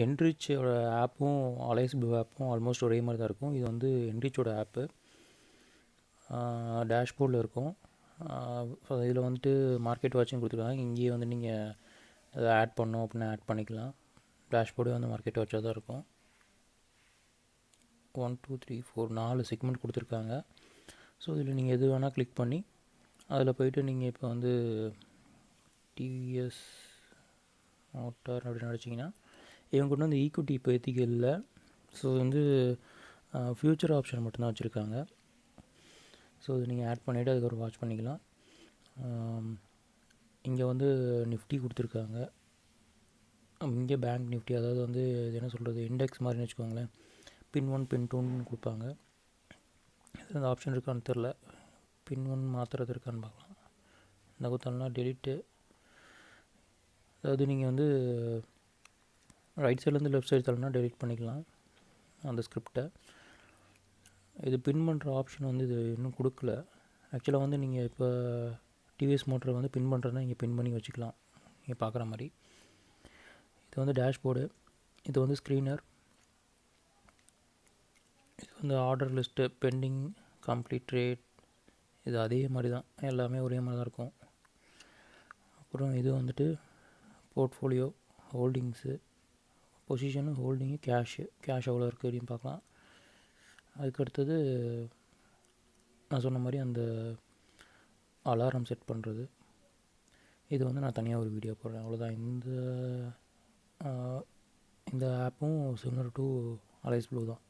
என்ரிச்சோட ஆப்பும் Alice blue ஆப்பும் almost ஒரே மாதிரி தான் இருக்கும். இது வந்து என்ரிச்சோட ஆப்பு டேஷ்போர்டில் இருக்கும். இதில் வந்துட்டு மார்க்கெட் வாட்சிங் கொடுத்துருக்காங்க. இங்கேயே வந்து நீங்கள் அதை ஆட் பண்ணோம் அப்படின்னா ஆட் பண்ணிக்கலாம். டேஷ்போர்டே வந்து மார்க்கெட் வாட்சாக தான் இருக்கும். 1 2 3 4 4 செக்மெண்ட் கொடுத்துருக்காங்க. ஸோ இதில் நீங்கள் எது வேணால் கிளிக் பண்ணி அதில் போய்ட்டு நீங்கள் இப்போ வந்து டிவிஎஸ் மோட்டார் அப்படின்னு நினச்சிங்கன்னா இவங்க கொண்டு வந்து ஈக்குவிட்டி இப்போதைக்கு இல்லை. ஸோ வந்து ஃப்யூச்சர் ஆப்ஷன் மட்டும்தான் வச்சுருக்காங்க. ஸோ இது நீங்கள் ஆட் பண்ணிவிட்டு அதுக்கப்புறம் வாட்ச் பண்ணிக்கலாம். இங்கே வந்து நிஃப்டி கொடுத்துருக்காங்க. இங்கே பேங்க் நிஃப்டி, அதாவது வந்து இது என்ன சொல்கிறது, இண்டெக்ஸ் மாதிரின்னு வச்சுக்கோங்களேன். பின் 1 பின் 2ன்னு கொடுப்பாங்க. அந்த ஆப்ஷன் இருக்கான்னு தெரில. பின் 1 மாற்றுறது இருக்கான்னு பார்க்கலாம். இந்த கொடுத்தாலும்னா டெலிட்டு, அதாவது நீங்கள் வந்து ரைட் சைட்லேருந்து லெஃப்ட் சைடு தரணும்னா டெலிட் பண்ணிக்கலாம் அந்த ஸ்கிரிப்டை. இது பின் பண்ணுற ஆப்ஷன் வந்து இது இன்னும் கொடுக்கல. ஆக்சுவலாக வந்து நீங்கள் இப்போ டிவிஎஸ் மோட்டரை வந்து பின் பண்ணுறதுனா இங்கே பின் பண்ணி வச்சுக்கலாம் நீங்கள் பார்க்குற மாதிரி. இது வந்து டேஷ்போர்டு, இது வந்து ஸ்க்ரீனர், இது வந்து order list, pending, complete trade, இது அதே மாதிரி தான், எல்லாமே ஒரே மாதிரி தான் இருக்கும். அப்புறம் இது வந்துட்டு portfolio, holdings, position, holding, cash எவ்வளோ இருக்குது அப்படின்னு பார்க்கலாம். அதுக்கடுத்தது நான் சொன்ன மாதிரி அந்த அலாரம் செட் பண்ணுறது, இது வந்து நான் தனியாக ஒரு வீடியோ போடுறேன். அவ்வளோதான். இந்த ஆப்பும் சிமிலர் டு அலைஸ் ப்ளூ தான்.